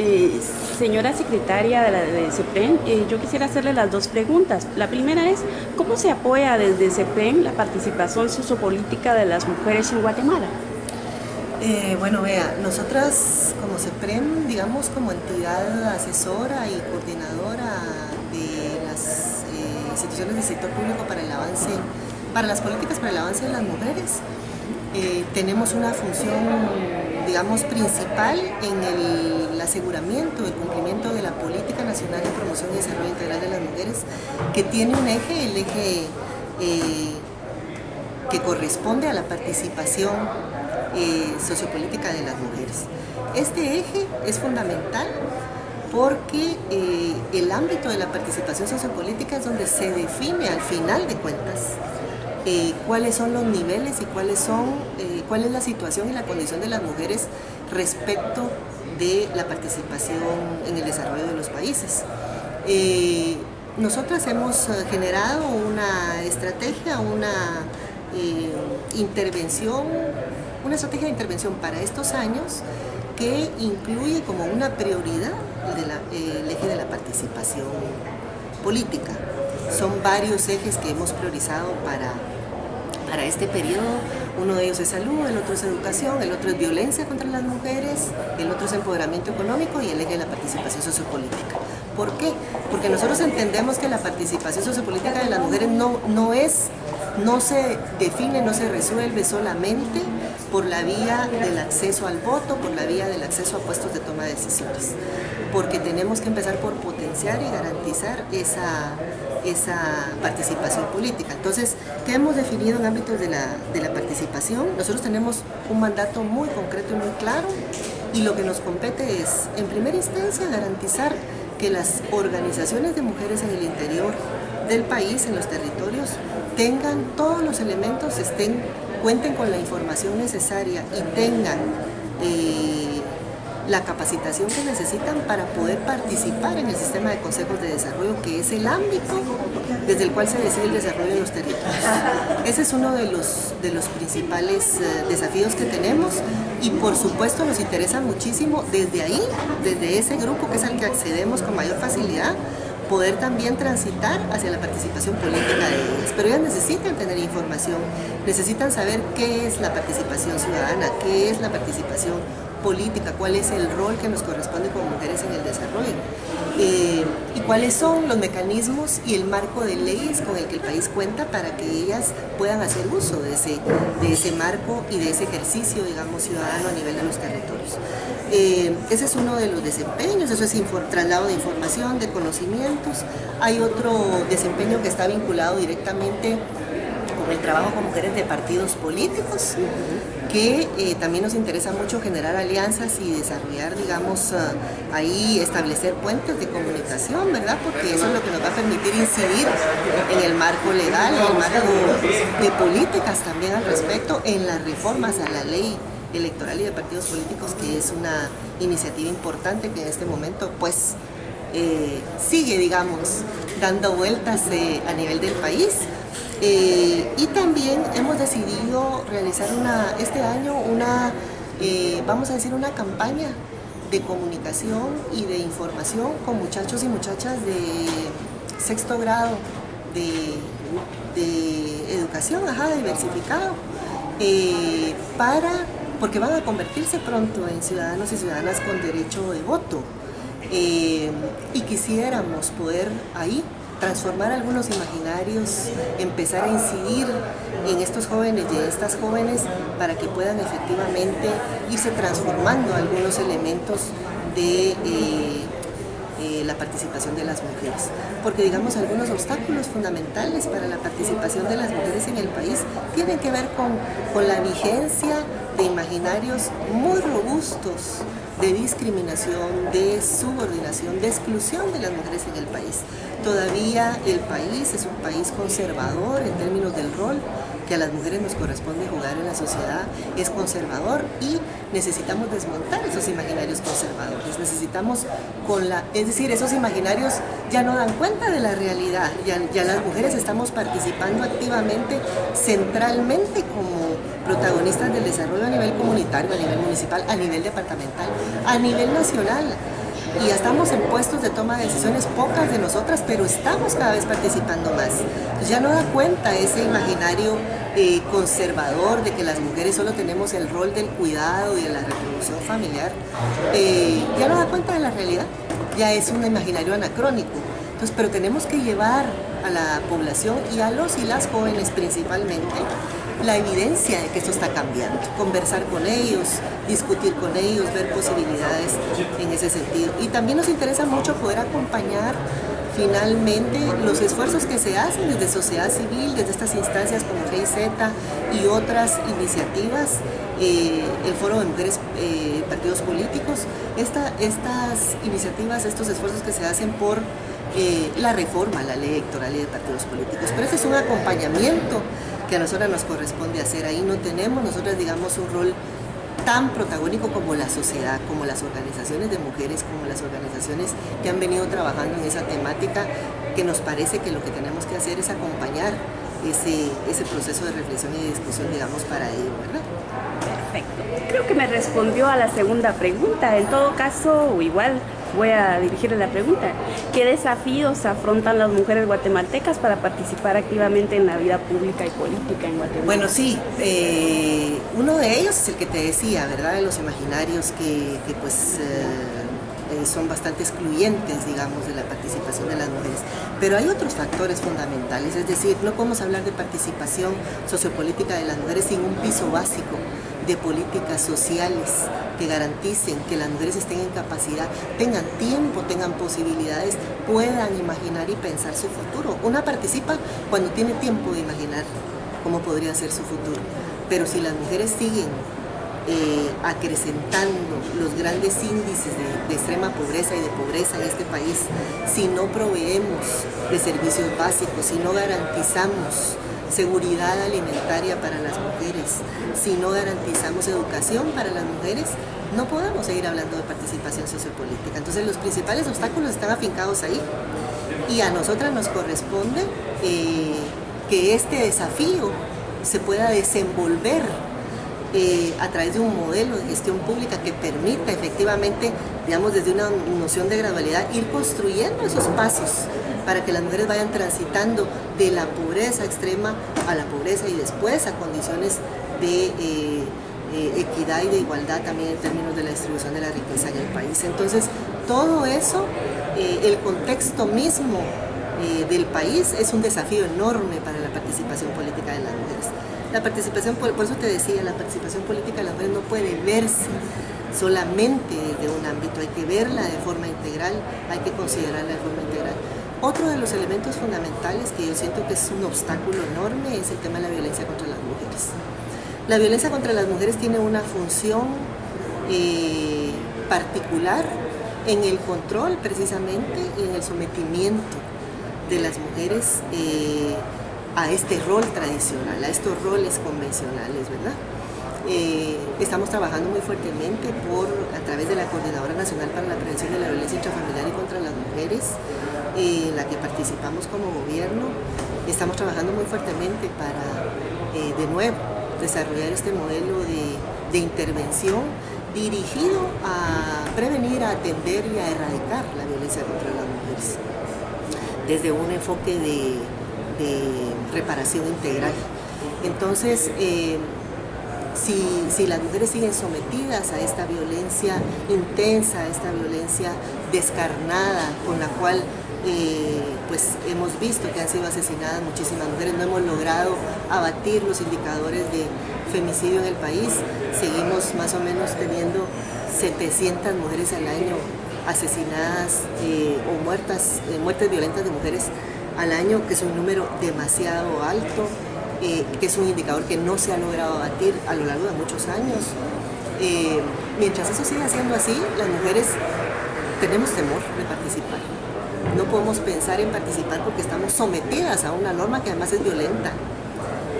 Eh, Señora secretaria de CEPREN, yo quisiera hacerle las dos preguntas. La primera es, ¿cómo se apoya desde CEPREN la participación sociopolítica de las mujeres en Guatemala? Bueno, vea, nosotras como CEPREM, digamos como entidad asesora y coordinadora de las instituciones del sector público para el avance, para las políticas para el avance de las mujeres, tenemos una función, digamos, principal en el aseguramiento, el cumplimiento de la Política Nacional de Promoción y Desarrollo Integral de las Mujeres, que tiene un eje, el eje que corresponde a la participación sociopolítica de las mujeres. Este eje es fundamental porque el ámbito de la participación sociopolítica es donde se define al final de cuentas cuáles son los niveles y cuál es la situación y la condición de las mujeres respecto de la participación en el desarrollo de los países. Nosotras hemos generado una estrategia, una estrategia de intervención para estos años que incluye como una prioridad el eje de la participación política. Son varios ejes que hemos priorizado para este periodo. Uno de ellos es salud, el otro es educación, el otro es violencia contra las mujeres, el otro es empoderamiento económico y el eje de la participación sociopolítica. ¿Por qué? Porque nosotros entendemos que la participación sociopolítica de las mujeres no se define, no se resuelve solamente por la vía del acceso al voto, por la vía del acceso a puestos de toma de decisiones, porque tenemos que empezar por potenciar y garantizar esa participación política. Entonces, ¿qué hemos definido en ámbitos de la participación? Nosotros tenemos un mandato muy concreto y muy claro, y lo que nos compete es, en primera instancia, garantizar que las organizaciones de mujeres en el interior del país, en los territorios, tengan todos los elementos, cuenten con la información necesaria y tengan la capacitación que necesitan para poder participar en el sistema de consejos de desarrollo, que es el ámbito desde el cual se decide el desarrollo de los territorios. Ese es uno de los principales desafíos que tenemos, y por supuesto nos interesa muchísimo desde ahí, desde ese grupo que es al que accedemos con mayor facilidad, poder también transitar hacia la participación política de ellas. Pero ellas necesitan tener información, necesitan saber qué es la participación ciudadana, qué es la participación política, cuál es el rol que nos corresponde como mujeres en el desarrollo, y cuáles son los mecanismos y el marco de leyes con el que el país cuenta para que ellas puedan hacer uso de ese marco y de ese ejercicio, digamos, ciudadano a nivel de los territorios. Ese es uno de los desempeños, eso es traslado de información, de conocimientos. Hay otro desempeño que está vinculado directamente con el trabajo con mujeres de partidos políticos, que también nos interesa mucho generar alianzas y desarrollar, digamos, ahí establecer puentes de comunicación, ¿verdad? Porque eso es lo que nos va a permitir incidir en el marco legal, en el marco de políticas también al respecto, en las reformas a la ley electoral y de partidos políticos, que es una iniciativa importante que en este momento pues sigue, digamos, dando vueltas a nivel del país. Y también hemos decidido realizar este año vamos a decir, una campaña de comunicación y de información con muchachos y muchachas de sexto grado de educación, diversificado, porque van a convertirse pronto en ciudadanos y ciudadanas con derecho de voto. Y quisiéramos poder ahí transformar algunos imaginarios, empezar a incidir en estos jóvenes y en estas jóvenes para que puedan efectivamente irse transformando algunos elementos de la participación de las mujeres. Porque, digamos, algunos obstáculos fundamentales para la participación de las mujeres en el país tienen que ver con la vigencia de imaginarios muy robustos de discriminación, de subordinación, de exclusión de las mujeres en el país. Todavía el país es un país conservador en términos del rol que a las mujeres nos corresponde jugar en la sociedad, es conservador, y necesitamos desmontar esos imaginarios conservadores. Es decir, esos imaginarios ya no dan cuenta de la realidad, ya las mujeres estamos participando activamente, centralmente, como protagonistas del desarrollo a nivel comunitario, a nivel municipal, a nivel departamental, a nivel nacional. y ya estamos en puestos de toma de decisiones, pocas de nosotras, pero estamos cada vez participando más. Entonces ya no da cuenta ese imaginario conservador de que las mujeres solo tenemos el rol del cuidado y de la reproducción familiar, ya no da cuenta de la realidad, ya es un imaginario anacrónico. Entonces, pero tenemos que llevar a la población y a los y las jóvenes principalmente la evidencia de que esto está cambiando, conversar con ellos, discutir con ellos, ver posibilidades en ese sentido. Y también nos interesa mucho poder acompañar finalmente los esfuerzos que se hacen desde sociedad civil, desde estas instancias como GIZ y otras iniciativas, el Foro de Mujeres Partidos Políticos, estas iniciativas, estos esfuerzos que se hacen por la reforma a la ley electoral y de partidos políticos. Pero ese es un acompañamiento que a nosotras nos corresponde hacer. Ahí no tenemos nosotras, digamos, un rol tan protagónico como la sociedad, como las organizaciones de mujeres, como las organizaciones que han venido trabajando en esa temática, que nos parece que lo que tenemos que hacer es acompañar ese proceso de reflexión y de discusión, digamos, para ello, ¿verdad? Perfecto. Creo que me respondió a la segunda pregunta. En todo caso, igual voy a dirigirle la pregunta. ¿Qué desafíos afrontan las mujeres guatemaltecas para participar activamente en la vida pública y política en Guatemala? Bueno, sí, uno de ellos es el que te decía, ¿verdad? De los imaginarios que son bastante excluyentes, digamos, de la participación de las mujeres. Pero hay otros factores fundamentales, es decir, no podemos hablar de participación sociopolítica de las mujeres sin un piso básico de políticas sociales que garanticen que las mujeres estén en capacidad, tengan tiempo, tengan posibilidades, puedan imaginar y pensar su futuro. Una participa cuando tiene tiempo de imaginar cómo podría ser su futuro. Pero si las mujeres siguen acrecentando los grandes índices de extrema pobreza y de pobreza en este país, si no proveemos de servicios básicos, si no garantizamos seguridad alimentaria para las mujeres, si no garantizamos educación para las mujeres, no podemos seguir hablando de participación sociopolítica. Entonces los principales obstáculos están afincados ahí y a nosotras nos corresponde que este desafío se pueda desenvolver a través de un modelo de gestión pública que permita efectivamente, digamos, desde una noción de gradualidad, ir construyendo esos pasos para que las mujeres vayan transitando de la pobreza extrema a la pobreza y después a condiciones de equidad y de igualdad también en términos de la distribución de la riqueza en el país. Entonces, todo eso, el contexto mismo del país es un desafío enorme para la participación política de las mujeres. La participación, por eso te decía, la participación política de las mujeres no puede verse solamente desde un ámbito, hay que verla de forma integral, hay que considerarla de forma integral. Otro de los elementos fundamentales que yo siento que es un obstáculo enorme es el tema de la violencia contra las mujeres. La violencia contra las mujeres tiene una función particular en el control precisamente y en el sometimiento de las mujeres a este rol tradicional, a estos roles convencionales, ¿verdad? Estamos trabajando muy fuertemente a través de la Coordinadora Nacional para la Prevención de la Violencia Intrafamiliar y contra las Mujeres, en la que participamos como gobierno. Estamos trabajando muy fuertemente para, de nuevo, desarrollar este modelo de intervención dirigido a prevenir, a atender y a erradicar la violencia contra las mujeres, desde un enfoque de reparación integral. Entonces, si las mujeres siguen sometidas a esta violencia intensa, a esta violencia descarnada con la cual pues hemos visto que han sido asesinadas muchísimas mujeres, no hemos logrado abatir los indicadores de femicidio en el país, seguimos más o menos teniendo 700 mujeres al año asesinadas o muertes violentas de mujeres al año, que es un número demasiado alto, que es un indicador que no se ha logrado abatir a lo largo de muchos años. Mientras eso siga siendo así, las mujeres tenemos temor de participar. No podemos pensar en participar porque estamos sometidas a una norma que además es violenta,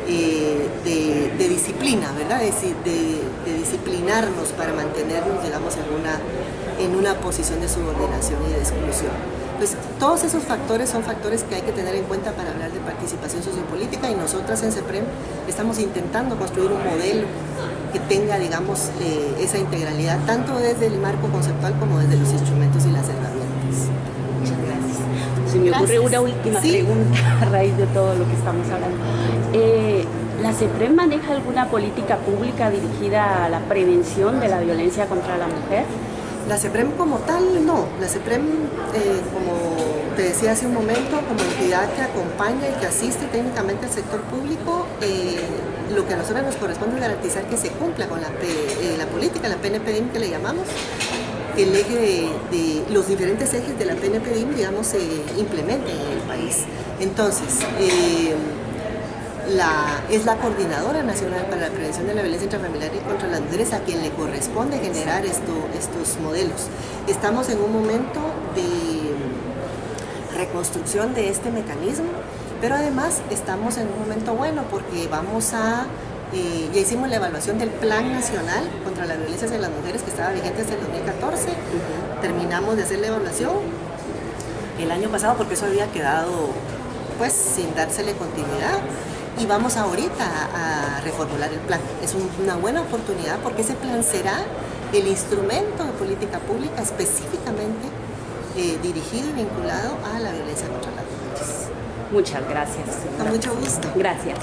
de disciplina, ¿verdad? De disciplinarnos para mantenernos, digamos, en una posición de subordinación y de exclusión. Pues todos esos factores son factores que hay que tener en cuenta para hablar de participación sociopolítica, y nosotras en CEPREM estamos intentando construir un modelo que tenga, digamos, esa integralidad, tanto desde el marco conceptual como desde los instrumentos y las herramientas. Muchas gracias. Se me ocurre una última pregunta a raíz de todo lo que estamos hablando. ¿La CEPREM maneja alguna política pública dirigida a la prevención de la violencia contra la mujer? La CEPREM como tal, no. La CEPREM, como te decía hace un momento, como entidad que acompaña y que asiste técnicamente al sector público, lo que a nosotros nos corresponde es garantizar que se cumpla con la política, la PNPDIM que le llamamos, que el eje de los diferentes ejes de la PNPDIM, digamos, se implementen en el país. Entonces, es la Coordinadora Nacional para la Prevención de la Violencia Intrafamiliar y contra las Mujeres a quien le corresponde generar estos modelos. Estamos en un momento de reconstrucción de este mecanismo, pero además estamos en un momento bueno porque ya hicimos la evaluación del Plan Nacional contra la Violencia hacia las Mujeres que estaba vigente desde el 2014. Terminamos de hacer la evaluación el año pasado porque eso había quedado pues sin dársele continuidad. Y vamos ahorita a reformular el plan. Es una buena oportunidad porque ese plan será el instrumento de política pública específicamente dirigido y vinculado a la violencia contra las mujeres. Muchas gracias. Con mucho gusto. Gracias.